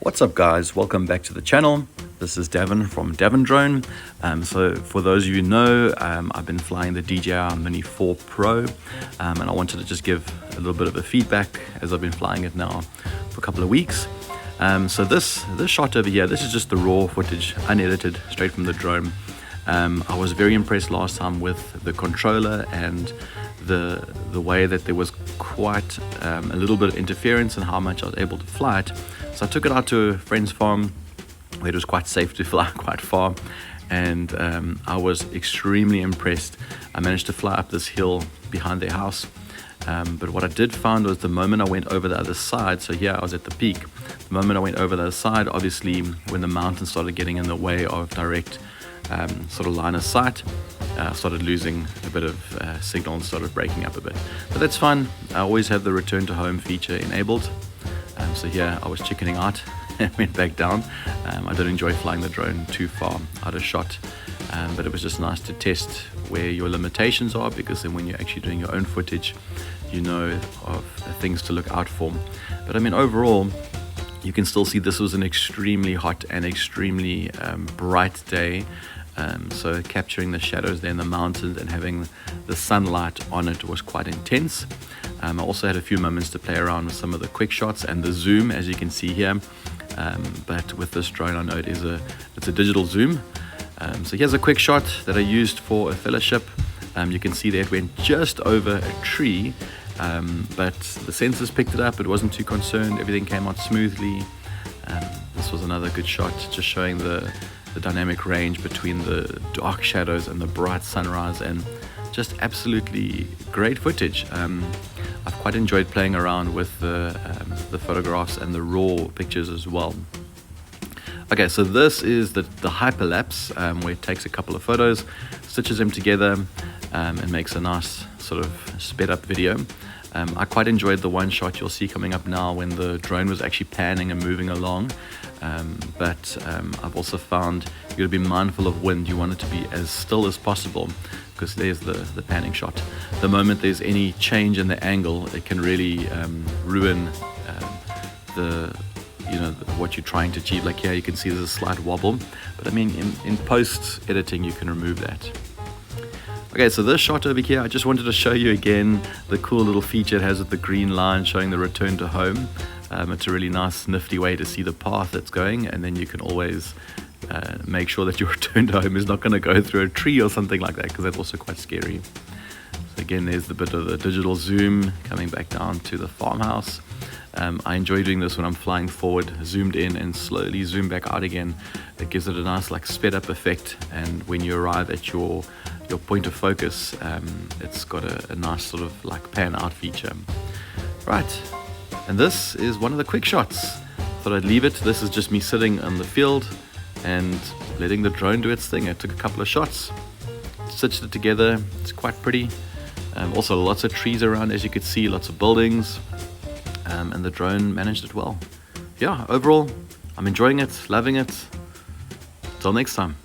What's up guys, welcome back to the channel. This is Devin from Devin Drone. So for those of you who know, I've been flying the DJI Mini 4 Pro, and I wanted to just give a little bit of a feedback as I've been flying it now for a couple of weeks. So this shot over here, this is just the raw footage, unedited, straight from the drone. I was very impressed last time with the controller and the way that there was quite a little bit of interference in how much I was able to fly it. So I took it out to a friend's farm where it was quite safe to fly quite far, and I was extremely impressed. I managed to fly up this hill behind their house, but what I did find was the moment I went over the other side, so here I was at the peak, the moment I went over the other side, obviously when the mountain started getting in the way of direct sort of line of sight, started losing a bit of signal and started breaking up a bit. But that's fine, I always have the return to home feature enabled. So here I was chickening out and went back down. I did enjoy flying the drone too far out of shot, but it was just nice to test where your limitations are, because then when you're actually doing your own footage, you know of things to look out for. But I mean, overall, you can still see this was an extremely hot and extremely bright day. So capturing the shadows there in the mountains and having the sunlight on it was quite intense. I also had a few moments to play around with some of the quick shots and the zoom, as you can see here. But with this drone, I know it's a digital zoom. So here's a quick shot that I used for a fellowship. You can see there it went just over a tree, but the sensors picked it up. It wasn't too concerned. Everything came out smoothly. This was another good shot, just showing the dynamic range between the dark shadows and the bright sunrise, and just absolutely great footage. I've quite enjoyed playing around with the photographs and the raw pictures as well. Okay, so this is the hyperlapse, where it takes a couple of photos, stitches them together, and makes a nice sort of sped up video. I quite enjoyed the one shot you'll see coming up now when the drone was actually panning and moving along. But I've also found you got to be mindful of wind. You want it to be as still as possible, because there's the panning shot. The moment there's any change in the angle, it can really ruin what you're trying to achieve. Like here you can see there's a slight wobble, but I mean in post editing you can remove that. Okay, so this shot over here, I just wanted to show you again the cool little feature it has with the green line showing the return to home. It's a really nice nifty way to see the path it's going, and then you can always make sure that your return to home is not going to go through a tree or something like that, because that's also quite scary. So again, there's the bit of the digital zoom coming back down to the farmhouse. I enjoy doing this when I'm flying forward, zoomed in and slowly zoom back out again. It gives it a nice like sped up effect, and when you arrive at your point of focus, it's got a nice sort of like pan out feature. Right, and this is one of the quick shots. Thought I'd leave it. This is just me sitting on the field and letting the drone do its thing. I took a couple of shots, stitched it together. It's quite pretty. Also lots of trees around, as you could see, lots of buildings, and the drone managed it well. Yeah, overall I'm enjoying it, loving it. Till next time.